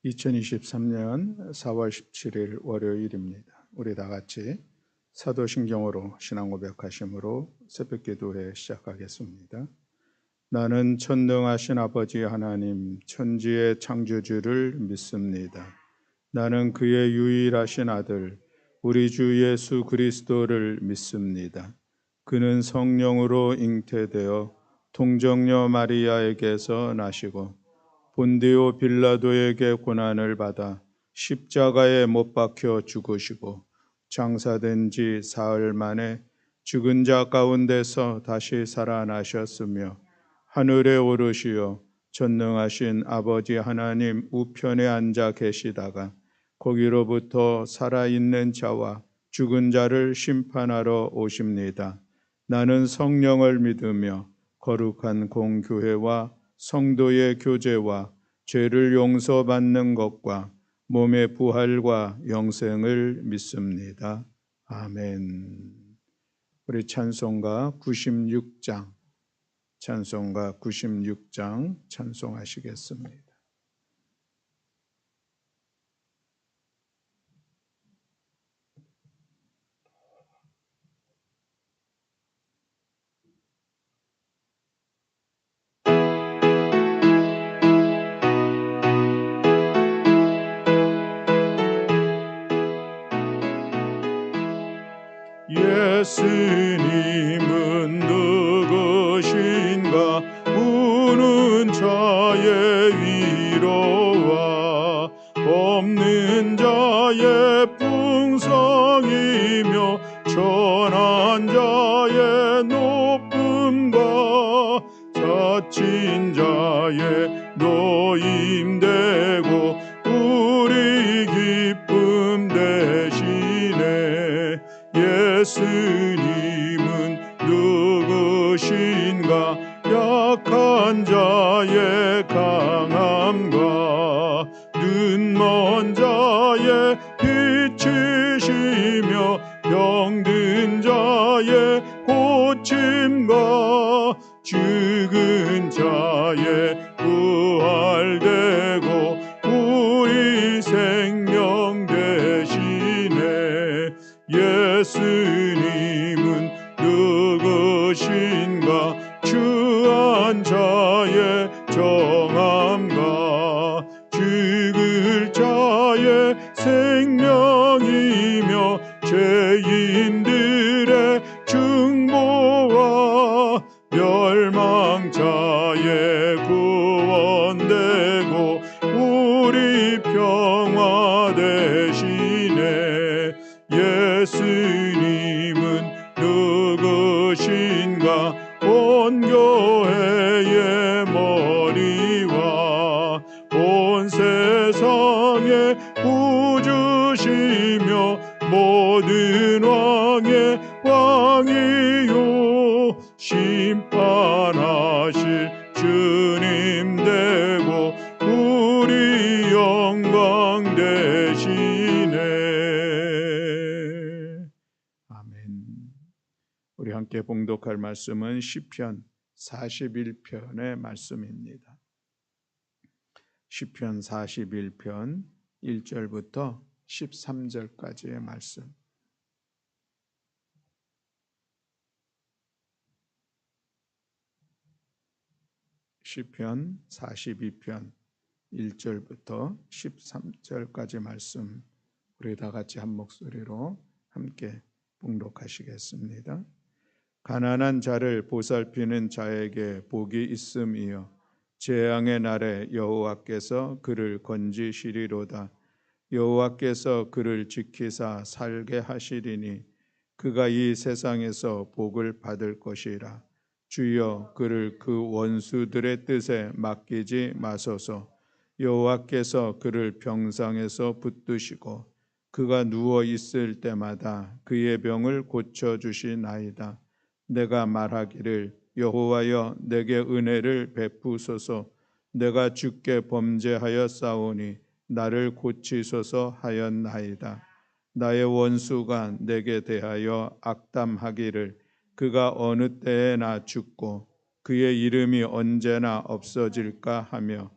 2023년 4월 17일 월요일입니다. 우리 다 같이 사도신경으로 신앙 고백하심으로 새벽기도회 시작하겠습니다. 나는 천능하신 아버지 하나님 천지의 창조주를 믿습니다. 나는 그의 유일하신 아들 우리 주 예수 그리스도를 믿습니다. 그는 성령으로 잉태되어 동정녀 마리아에게서 나시고 본디오 빌라도에게 고난을 받아 십자가에 못 박혀 죽으시고 장사된 지 사흘 만에 죽은 자 가운데서 다시 살아나셨으며 하늘에 오르시어 전능하신 아버지 하나님 우편에 앉아 계시다가 거기로부터 살아있는 자와 죽은 자를 심판하러 오십니다. 나는 성령을 믿으며 거룩한 공교회와 성도의 교제와 죄를 용서받는 것과 몸의 부활과 영생을 믿습니다. 아멘. 우리 찬송가 96장 찬송하시겠습니다. 예수님은 누구신가 우는 자의 위로와 없는 자의 풍성이며 천한 자의 높음과 다친 자의 노임되고 우리 기쁨 되시네. 예수님은 누구신가 약한 자의 강함과 눈먼 자의 빛이시며 병든 자의 고침과 죽은 자의 부활되고 우리 생명 되시네. 예수님은 누구신가 추한 자의 정함과 죽을 자의 생명이며 죄인들의 중보와 멸망자의 구원되고 우리 평화 되시네. 예수님은 누구신가 온 교회의 머리와 온 세상의 구주시며 모든 왕의 왕이요 심판하실 주님 되고 우리 영광 되시네. 아멘. 우리 함께 봉독할 말씀은 시편 41편의 말씀입니다. 시편 41편 1절부터 13절까지의 말씀. 시편 42편 1절부터 13절까지 말씀 우리 다 같이 한 목소리로 함께 봉독하시겠습니다. 가난한 자를 보살피는 자에게 복이 있음이요 재앙의 날에 여호와께서 그를 건지시리로다. 여호와께서 그를 지키사 살게 하시리니 그가 이 세상에서 복을 받을 것이라. 주여 그를 그 원수들의 뜻에 맡기지 마소서. 여호와께서 그를 병상에서 붙드시고 그가 누워 있을 때마다 그의 병을 고쳐주시나이다. 내가 말하기를 여호와여 내게 은혜를 베푸소서. 내가 주께 범죄하였사오니 나를 고치소서 하였나이다. 나의 원수가 내게 대하여 악담하기를 그가 어느 때에 나 죽고 그의 이름이 언제나 없어질까 하며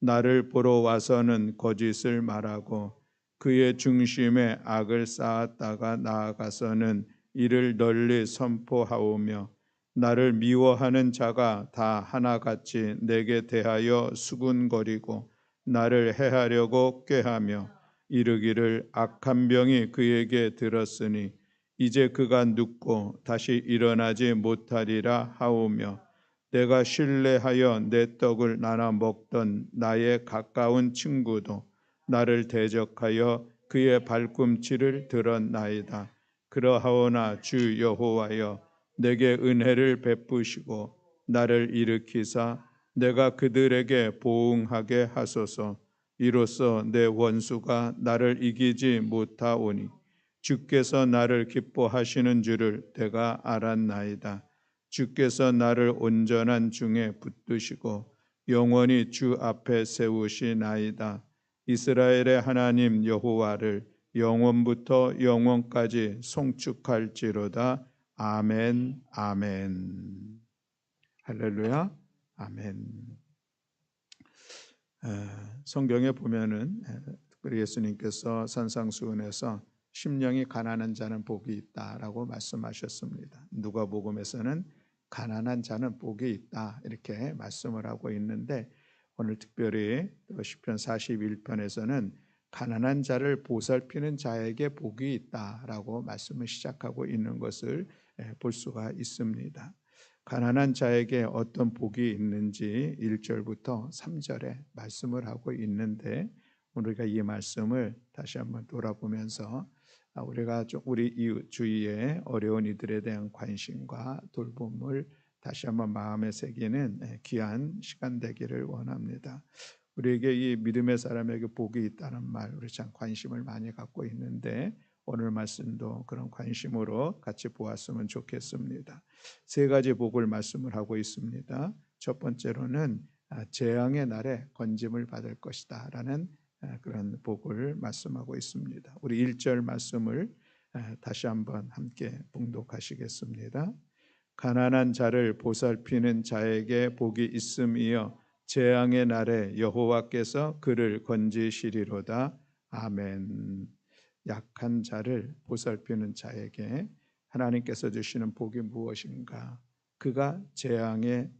나를 보러 와서는 거짓을 말하고 그의 중심에 악을 쌓았다가 나아가서는 이를 널리 선포하오며 나를 미워하는 자가 다 하나같이 내게 대하여 수군거리고 나를 해하려고 꾀하며 이르기를 악한 병이 그에게 들었으니 이제 그가 눕고 다시 일어나지 못하리라 하오며 내가 신뢰하여 내 떡을 나눠 먹던 나의 가까운 친구도 나를 대적하여 그의 발꿈치를 들었나이다. 그러하오나 주 여호와여 내게 은혜를 베푸시고 나를 일으키사 내가 그들에게 보응하게 하소서. 이로써 내 원수가 나를 이기지 못하오니 주께서 나를 기뻐하시는 줄을 내가 알았나이다. 주께서 나를 온전한 중에 붙드시고 영원히 주 앞에 세우시나이다. 이스라엘의 하나님 여호와를 영원부터 영원까지 송축할지로다. 아멘, 아멘. 할렐루야, 아멘. 성경에 보면은 특별히 예수님께서 산상수훈에서 심령이 가난한 자는 복이 있다라고 말씀하셨습니다. 누가복음에서는 가난한 자는 복이 있다 이렇게 말씀을 하고 있는데 오늘 특별히 시편 41편에서는 가난한 자를 보살피는 자에게 복이 있다라고 말씀을 시작하고 있는 것을 볼 수가 있습니다. 가난한 자에게 어떤 복이 있는지 1절부터 3절에 말씀을 하고 있는데 우리가 이 말씀을 다시 한번 돌아보면서 우리가 우리 이웃 주위의 어려운 이들에 대한 관심과 돌봄을 다시 한번 마음에 새기는 귀한 시간 되기를 원합니다. 우리에게 이 믿음의 사람에게 복이 있다는 말 우리 참 관심을 많이 갖고 있는데 오늘 말씀도 그런 관심으로 같이 보았으면 좋겠습니다. 세 가지 복을 말씀을 하고 있습니다. 첫 번째로는 재앙의 날에 건짐을 받을 것이다 라는 그런 복을 말씀하고 있습니다. 우리 1절 말씀을 다시 한번 함께 봉독하시겠습니다. 가난한 자를 보살피는 자에게 복이 있음이여 재앙의 날에 여호와께서 그를 건지시리로다. 아멘. 약한 자를 보살피는 자에게 하나님께서 주시는 복이 무엇인가? 그가 재앙을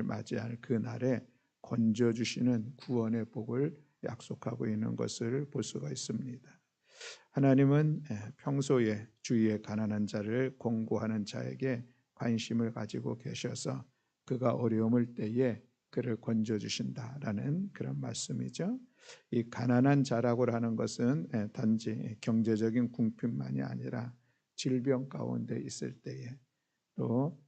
맞이할 그 날에 건져 주시는 구원의 복을 약속하고 있는 것을 볼 수가 있습니다. 하나님은 평소에 주위에 가난한 자를 공고하는 자에게 관심을 가지고 계셔서 그가 어려움을 때에 그를 건져 주신다라는 그런 말씀이죠. 이 가난한 자라고 하는 것은 단지 경제적인 궁핍만이 아니라 질병 가운데 있을 때에 또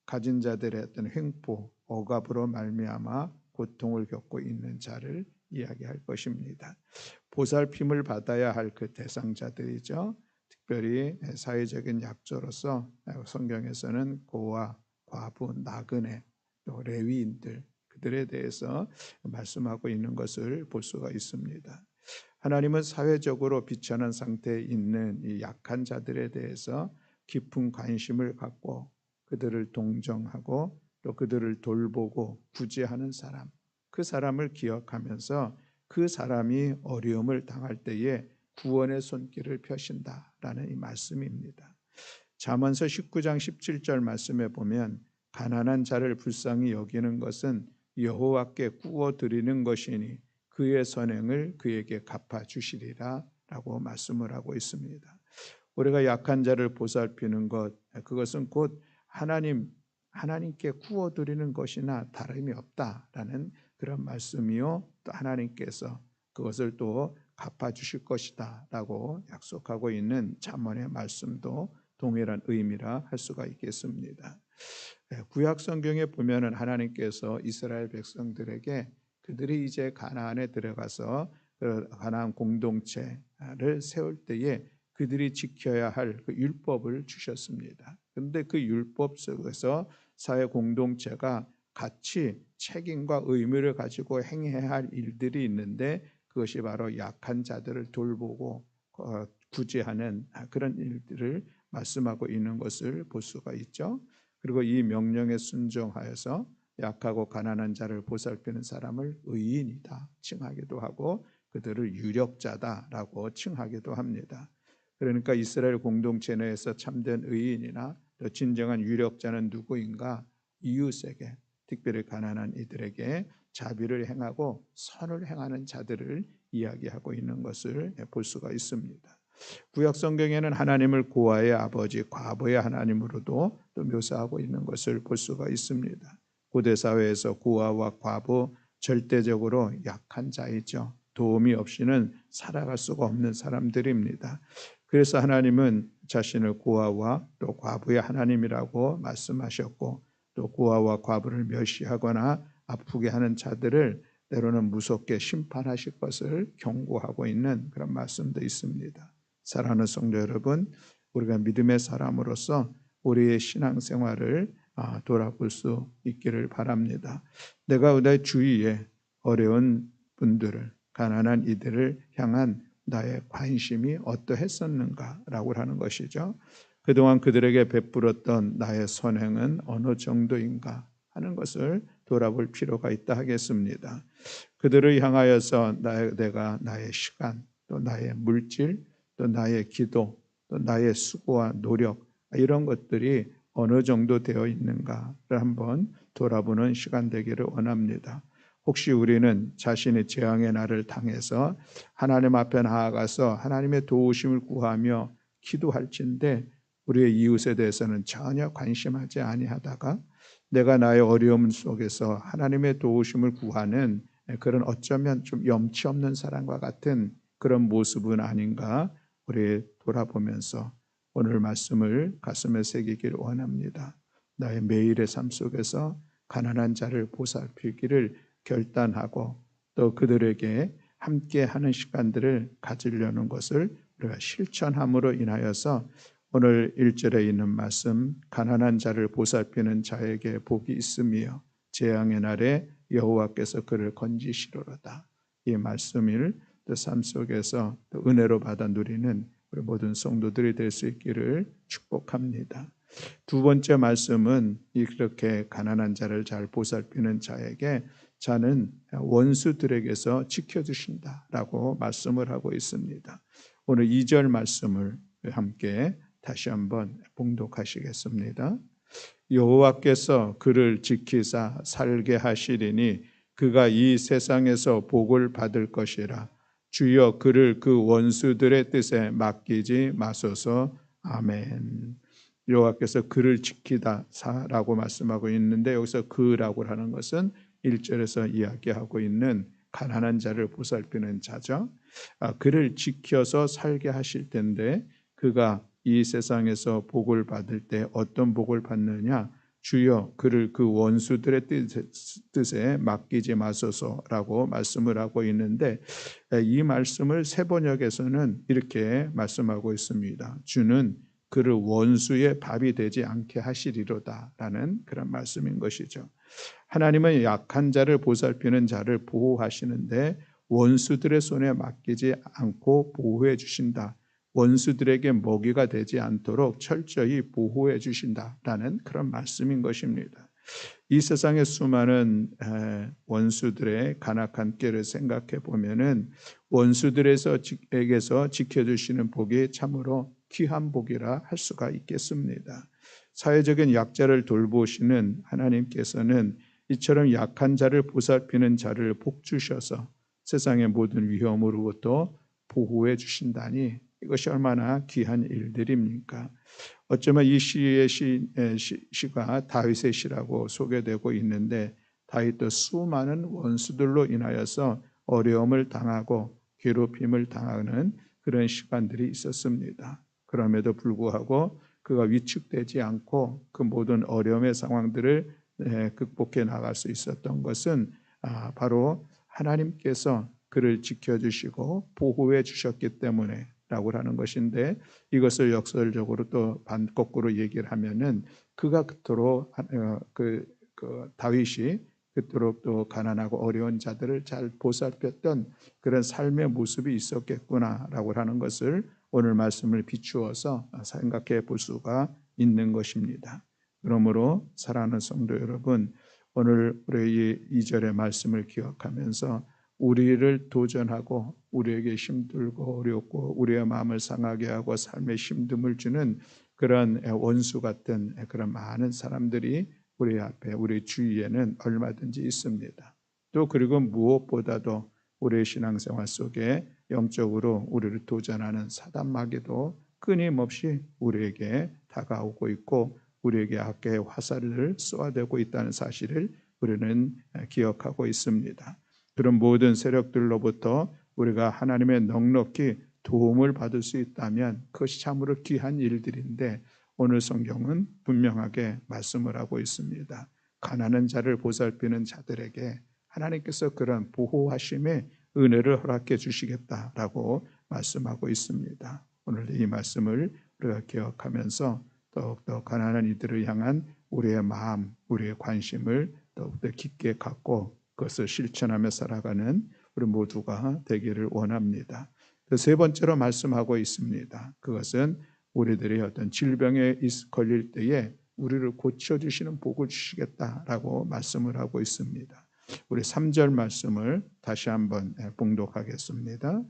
가진 자들의 어떤 횡포, 억압으로 말미암아 고통을 겪고 있는 자를 이야기할 것입니다. 보살핌을 받아야 할 그 대상자들이죠. 특별히 사회적인 약자로서 성경에서는 고아, 과부, 나그네, 또 레위인들 그들에 대해서 말씀하고 있는 것을 볼 수가 있습니다. 하나님은 사회적으로 비천한 상태에 있는 이 약한 자들에 대해서 깊은 관심을 갖고 그들을 동정하고 또 그들을 돌보고 구제하는 사람, 그 사람을 기억하면서 그 사람이 어려움을 당할 때에 구원의 손길을 펴신다라는 이 말씀입니다. 잠언서 19장 17절 말씀에 보면 가난한 자를 불쌍히 여기는 것은 여호와께 구워 드리는 것이니 그의 선행을 그에게 갚아 주시리라 라고 말씀을 하고 있습니다. 우리가 약한 자를 보살피는 것, 그것은 곧 하나님께 구워 드리는 것이나 다름이 없다라는 그런 말씀이요, 또 하나님께서 그것을 또 갚아 주실 것이다 라고 약속하고 있는 잠언의 말씀도 동일한 의미라 할 수가 있겠습니다. 구약 성경에 보면은 하나님께서 이스라엘 백성들에게 그들이 이제 가나안에 들어가서 가나안 공동체를 세울 때에 그들이 지켜야 할 그 율법을 주셨습니다. 그런데 그 율법 속에서 사회 공동체가 같이 책임과 의무를 가지고 행해야 할 일들이 있는데 그것이 바로 약한 자들을 돌보고 구제하는 그런 일들을 말씀하고 있는 것을 볼 수가 있죠. 그리고 이 명령에 순종하여서 약하고 가난한 자를 보살피는 사람을 의인이다 칭하기도 하고 그들을 유력자다라고 칭하기도 합니다. 그러니까 이스라엘 공동체 내에서 참된 의인이나 또 진정한 유력자는 누구인가? 이웃에게, 특별히 가난한 이들에게 자비를 행하고 선을 행하는 자들을 이야기하고 있는 것을 볼 수가 있습니다. 구약 성경에는 하나님을 고아의 아버지, 과부의 하나님으로도 또 묘사하고 있는 것을 볼 수가 있습니다. 고대 사회에서 고아와 과부 절대적으로 약한 자이죠. 도움이 없이는 살아갈 수가 없는 사람들입니다. 그래서 하나님은 자신을 고아와 또 과부의 하나님이라고 말씀하셨고 또 고아와 과부를 멸시하거나 아프게 하는 자들을 때로는 무섭게 심판하실 것을 경고하고 있는 그런 말씀도 있습니다. 사랑하는 성도 여러분, 우리가 믿음의 사람으로서 우리의 신앙생활을 돌아볼 수 있기를 바랍니다. 내가 내 주위에 어려운 분들을, 가난한 이들을 향한 나의 관심이 어떠했었는가라고 하는 것이죠. 그동안 그들에게 베풀었던 나의 선행은 어느 정도인가 하는 것을 돌아볼 필요가 있다 하겠습니다. 그들을 향하여서 내가 나의 시간, 또 나의 물질, 또 나의 기도, 또 나의 수고와 노력 이런 것들이 어느 정도 되어 있는가를 한번 돌아보는 시간 되기를 원합니다. 혹시 우리는 자신의 재앙의 날을 당해서 하나님 앞에 나아가서 하나님의 도우심을 구하며 기도할진대 우리의 이웃에 대해서는 전혀 관심하지 아니하다가 내가 나의 어려움 속에서 하나님의 도우심을 구하는 그런 어쩌면 좀 염치 없는 사람과 같은 그런 모습은 아닌가 우리 돌아보면서 오늘 말씀을 가슴에 새기기를 원합니다. 나의 매일의 삶 속에서 가난한 자를 보살피기를 결단하고 또 그들에게 함께하는 시간들을 가지려는 것을 우리가 실천함으로 인하여서 오늘 1절에 있는 말씀 가난한 자를 보살피는 자에게 복이 있으며 재앙의 날에 여호와께서 그를 건지시리로다. 이 말씀을 또 삶 속에서 또 은혜로 받아 누리는 우리 모든 성도들이 될 수 있기를 축복합니다. 두 번째 말씀은 이렇게 가난한 자를 잘 보살피는 자에게 자는 원수들에게서 지켜주신다라고 말씀을 하고 있습니다. 오늘 2절 말씀을 함께 다시 한번 봉독하시겠습니다. 여호와께서 그를 지키사 살게 하시리니 그가 이 세상에서 복을 받을 것이라. 주여 그를 그 원수들의 뜻에 맡기지 마소서. 아멘. 여호와께서 그를 지키다라고 말씀하고 있는데 여기서 그라고 하는 것은 1절에서 이야기하고 있는 가난한 자를 보살피는 자죠. 그를 지켜서 살게 하실 텐데 그가 이 세상에서 복을 받을 때 어떤 복을 받느냐? 주여 그를 그 원수들의 뜻에 맡기지 마소서라고 말씀을 하고 있는데 이 말씀을 세번역에서는 이렇게 말씀하고 있습니다. 주는 그를 원수의 밥이 되지 않게 하시리로다라는 그런 말씀인 것이죠. 하나님은 약한 자를 보살피는 자를 보호하시는데 원수들의 손에 맡기지 않고 보호해 주신다. 원수들에게 먹이가 되지 않도록 철저히 보호해 주신다라는 그런 말씀인 것입니다. 이 세상의 수많은 원수들의 간악한 꾀를 생각해 보면은 원수들에게서 지켜주시는 복이 참으로 귀한 복이라 할 수가 있겠습니다. 사회적인 약자를 돌보시는 하나님께서는 이처럼 약한 자를 보살피는 자를 복 주셔서 세상의 모든 위험으로부터 보호해 주신다니 이것이 얼마나 귀한 일들입니까? 어쩌면 이 시의 시가 다윗의 시라고 소개되고 있는데 다윗도 수많은 원수들로 인하여서 어려움을 당하고 괴롭힘을 당하는 그런 시간들이 있었습니다. 그럼에도 불구하고 그가 위축되지 않고 그 모든 어려움의 상황들을 극복해 나갈 수 있었던 것은 바로 하나님께서 그를 지켜주시고 보호해 주셨기 때문에 라고 하는 것인데 이것을 역설적으로 또 거꾸로 얘기를 하면은 그가 그토록 다윗이 그토록 또 가난하고 어려운 자들을 잘 보살폈던 그런 삶의 모습이 있었겠구나라고 하는 것을 오늘 말씀을 비추어서 생각해 볼 수가 있는 것입니다. 그러므로 사랑하는 성도 여러분, 오늘 우리 이 2절의 말씀을 기억하면서 우리를 도전하고 우리에게 힘들고 어렵고 우리의 마음을 상하게 하고 삶에 힘듦을 주는 그런 원수 같은 그런 많은 사람들이 우리 앞에 우리 주위에는 얼마든지 있습니다. 또 그리고 무엇보다도 우리의 신앙생활 속에 영적으로 우리를 도전하는 사단 마귀도 끊임없이 우리에게 다가오고 있고 우리에게 악의 화살을 쏘아대고 있다는 사실을 우리는 기억하고 있습니다. 그런 모든 세력들로부터 우리가 하나님의 넉넉히 도움을 받을 수 있다면 그것이 참으로 귀한 일들인데 오늘 성경은 분명하게 말씀을 하고 있습니다. 가난한 자를 보살피는 자들에게 하나님께서 그런 보호하심의 은혜를 허락해 주시겠다라고 말씀하고 있습니다. 오늘 이 말씀을 우리가 기억하면서 더욱더 가난한 이들을 향한 우리의 마음, 우리의 관심을 더욱더 깊게 갖고 그것을 실천하며 살아가는 우리 모두가 되기를 원합니다. 세 번째로 말씀하고 있습니다. 그것은 우리들이 어떤 질병에 걸릴 때에 우리를 고쳐주시는 복을 주시겠다라고 말씀을 하고 있습니다. 우리 3절 말씀을 다시 한번 봉독하겠습니다.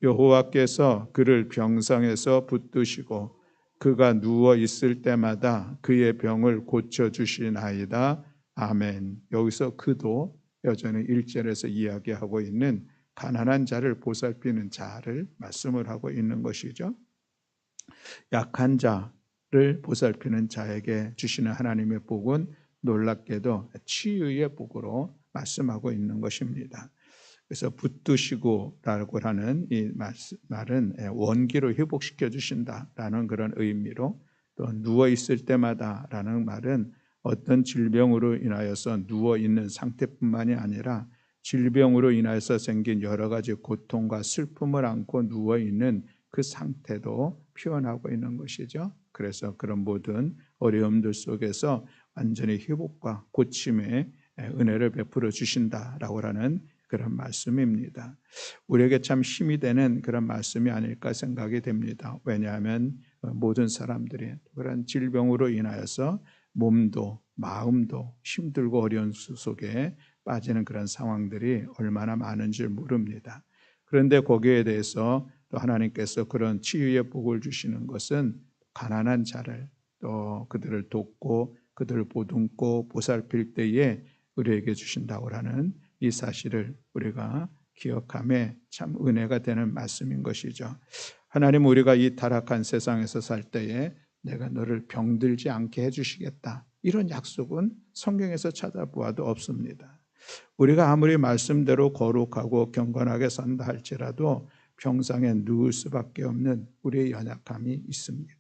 여호와께서 그를 병상에서 붙드시고 그가 누워 있을 때마다 그의 병을 고쳐주시나이다. 아멘. 여기서 그도 여전히 1절에서 이야기하고 있는 가난한 자를 보살피는 자를 말씀을 하고 있는 것이죠. 약한 자를 보살피는 자에게 주시는 하나님의 복은 놀랍게도 치유의 복으로 말씀하고 있는 것입니다. 그래서 붙드시고라고 하는 이 말은 원기로 회복시켜 주신다라는 그런 의미로, 또 누워 있을 때마다라는 말은 어떤 질병으로 인하여서 누워 있는 상태뿐만이 아니라 질병으로 인하여서 생긴 여러 가지 고통과 슬픔을 안고 누워 있는 그 상태도 표현하고 있는 것이죠. 그래서 그런 모든 어려움들 속에서 완전히 회복과 고침의 은혜를 베풀어 주신다라고 하는 그런 말씀입니다. 우리에게 참 힘이 되는 그런 말씀이 아닐까 생각이 됩니다. 왜냐하면 모든 사람들이 그런 질병으로 인하여서 몸도 마음도 힘들고 어려운 속에 빠지는 그런 상황들이 얼마나 많은지 모릅니다. 그런데 거기에 대해서 또 하나님께서 그런 치유의 복을 주시는 것은 가난한 자를 또 그들을 돕고 그들을 보듬고 보살필 때에 우리에게 주신다고 하는 이 사실을 우리가 기억함에 참 은혜가 되는 말씀인 것이죠. 하나님, 우리가 이 타락한 세상에서 살 때에 내가 너를 병들지 않게 해주시겠다, 이런 약속은 성경에서 찾아보아도 없습니다. 우리가 아무리 말씀대로 거룩하고 경건하게 산다 할지라도 병상에 누울 수밖에 없는 우리의 연약함이 있습니다.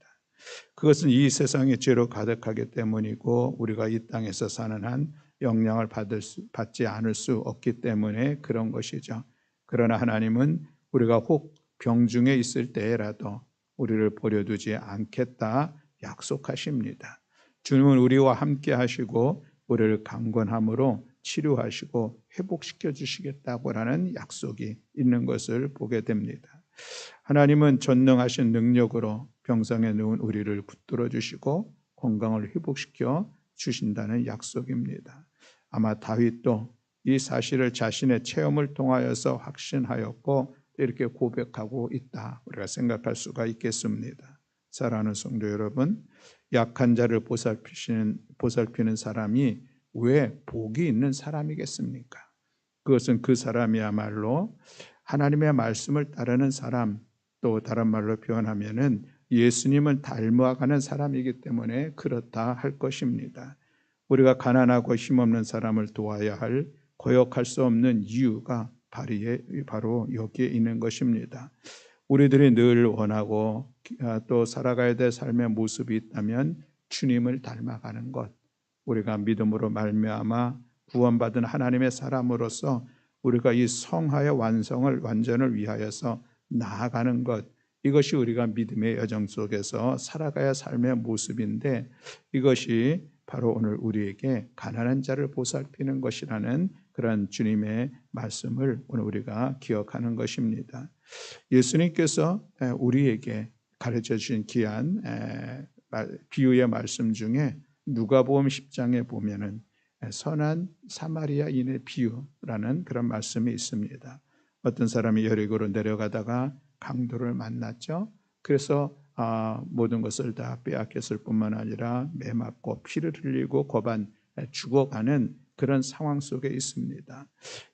그것은 이 세상의 죄로 가득하기 때문이고 우리가 이 땅에서 사는 한 영향을 받지 않을 수 없기 때문에 그런 것이죠. 그러나 하나님은 우리가 혹 병중에 있을 때라도 우리를 버려두지 않겠다 약속하십니다. 주님은 우리와 함께 하시고 우리를 강건함으로 치료하시고 회복시켜 주시겠다고 하는 약속이 있는 것을 보게 됩니다. 하나님은 전능하신 능력으로 병상에 누운 우리를 붙들어 주시고 건강을 회복시켜 주신다는 약속입니다. 아마 다윗도 이 사실을 자신의 체험을 통하여서 확신하였고 이렇게 고백하고 있다, 우리가 생각할 수가 있겠습니다. 사랑하는 성도 여러분, 약한 자를 보살피는 사람이 왜 복이 있는 사람이겠습니까? 그것은 그 사람이야말로 하나님의 말씀을 따르는 사람, 또 다른 말로 표현하면은 예수님을 닮아가는 사람이기 때문에 그렇다 할 것입니다. 우리가 가난하고 힘없는 사람을 도와야 할, 거역할 수 없는 이유가 바로 여기에 있는 것입니다. 우리들이 늘 원하고 또 살아가야 될 삶의 모습이 있다면 주님을 닮아가는 것, 우리가 믿음으로 말미암아 구원받은 하나님의 사람으로서 우리가 이 성화의 완전을 위하여서 나아가는 것, 이것이 우리가 믿음의 여정 속에서 살아가야 삶의 모습인데, 이것이 바로 오늘 우리에게 가난한 자를 보살피는 것이라는 그런 주님의 말씀을 오늘 우리가 기억하는 것입니다. 예수님께서 우리에게 가르쳐 주신 귀한 비유의 말씀 중에 누가복음 10장에 보면은 선한 사마리아인의 비유라는 그런 말씀이 있습니다. 어떤 사람이 여리고로 내려가다가 강도를 만났죠. 그래서 모든 것을 다 빼앗겼을 뿐만 아니라 매맞고 피를 흘리고 고반 죽어가는 그런 상황 속에 있습니다.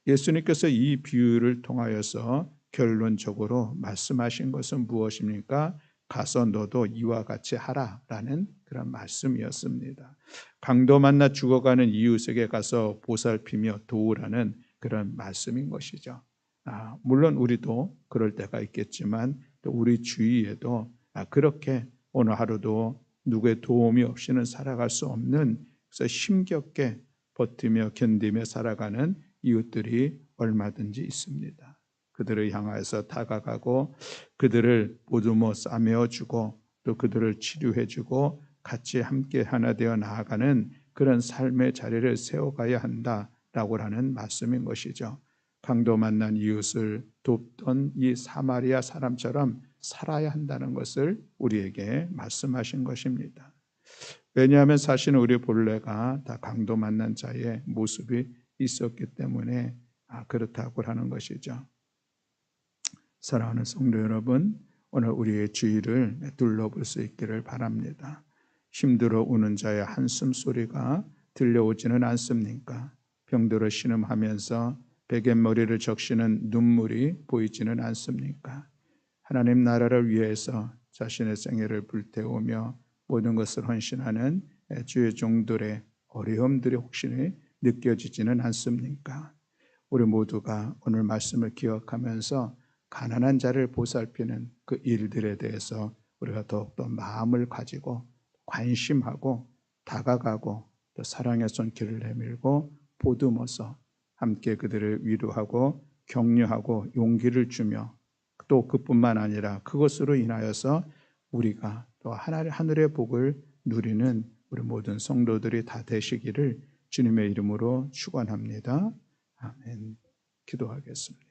예수님께서 이 비유를 통하여서 결론적으로 말씀하신 것은 무엇입니까? 가서 너도 이와 같이 하라라는 그런 말씀이었습니다. 강도 만나 죽어가는 이웃에게 가서 보살피며 도우라는 그런 말씀인 것이죠. 물론 우리도 그럴 때가 있겠지만 또 우리 주위에도 그렇게 오늘 하루도 누구의 도움이 없이는 살아갈 수 없는, 그래서 힘겹게 버티며 견디며 살아가는 이웃들이 얼마든지 있습니다. 그들을 향해서 다가가고 그들을 보듬어 싸매어주고 또 그들을 치료해주고 같이 함께 하나 되어 나아가는 그런 삶의 자리를 세워가야 한다라고 하는 말씀인 것이죠. 강도 만난 이웃을 돕던 이 사마리아 사람처럼 살아야 한다는 것을 우리에게 말씀하신 것입니다. 왜냐하면 사실은 우리 본래가 다 강도 만난 자의 모습이 있었기 때문에 그렇다고 하는 것이죠. 사랑하는 성도 여러분, 오늘 우리의 주위를 둘러볼 수 있기를 바랍니다. 힘들어 우는 자의 한숨 소리가 들려오지는 않습니까? 병들어 신음하면서 베갯머리를 적시는 눈물이 보이지는 않습니까? 하나님 나라를 위해서 자신의 생애를 불태우며 모든 것을 헌신하는 주의 종들의 어려움들이 혹시 느껴지지는 않습니까? 우리 모두가 오늘 말씀을 기억하면서 가난한 자를 보살피는 그 일들에 대해서 우리가 더욱더 마음을 가지고 관심하고 다가가고 또 사랑의 손길을 내밀고 보듬어서 함께 그들을 위로하고 격려하고 용기를 주며 또 그뿐만 아니라 그것으로 인하여서 우리가 또 하늘의 복을 누리는 우리 모든 성도들이 다 되시기를 주님의 이름으로 축원합니다. 아멘. 기도하겠습니다.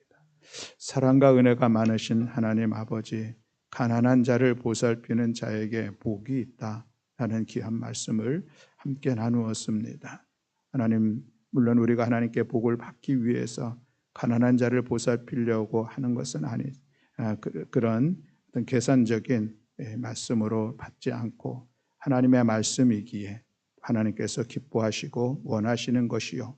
사랑과 은혜가 많으신 하나님 아버지, 가난한 자를 보살피는 자에게 복이 있다 하는 귀한 말씀을 함께 나누었습니다. 하나님, 물론 우리가 하나님께 복을 받기 위해서 가난한 자를 보살피려고 하는 것은 그런 어떤 계산적인 말씀으로 받지 않고 하나님의 말씀이기에 하나님께서 기뻐하시고 원하시는 것이요,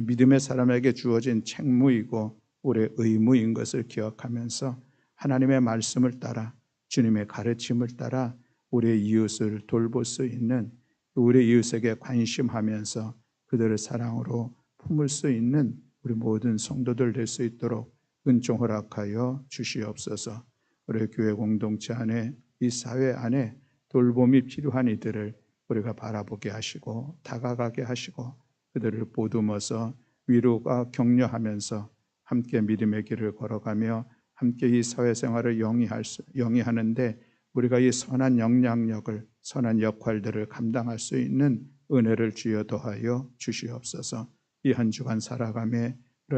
믿음의 사람에게 주어진 책무이고 우리의 의무인 것을 기억하면서 하나님의 말씀을 따라 주님의 가르침을 따라 우리의 이웃을 돌볼 수 있는, 우리 이웃에게 관심하면서 그들을 사랑으로 품을 수 있는 우리 모든 성도들 될 수 있도록 은총 허락하여 주시옵소서. 우리 교회 공동체 안에, 이 사회 안에 돌봄이 필요한 이들을 우리가 바라보게 하시고 다가가게 하시고 그들을 보듬어서 위로가 격려하면서 함께 믿음의 길을 걸어가며 함께 이 사회생활을 영위하는데 우리가 이 선한 영향력을, 선한 역할들을 감당할 수 있는 은혜를 주여 더하여 주시옵소서. 이 한 주간 살아가며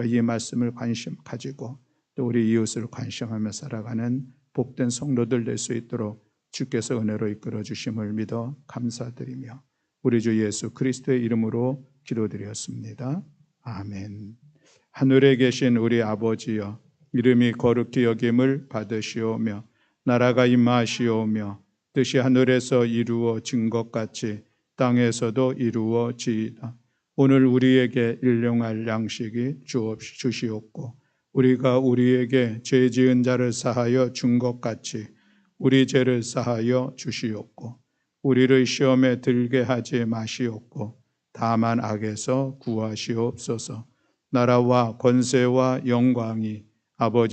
이 말씀을 관심 가지고 또 우리 이웃을 관심하며 살아가는 복된 성도들 될 수 있도록 주께서 은혜로 이끌어 주심을 믿어 감사드리며 우리 주 예수 그리스도의 이름으로 기도드렸습니다. 아멘. 하늘에 계신 우리 아버지여, 이름이 거룩히 여김을 받으시오며 나라가 임하시오며 뜻이 하늘에서 이루어진 것 같이 땅에서도 이루어지이다. 오늘 우리에게 일용할 양식이 주시옵고 우리가 우리에게 죄 지은 자를 사하여 준 것 같이 우리 죄를 사하여 주시옵고 우리를 시험에 들게 하지 마시옵고 다만 악에서 구하시옵소서. 나라와 권세와 영광이 아버지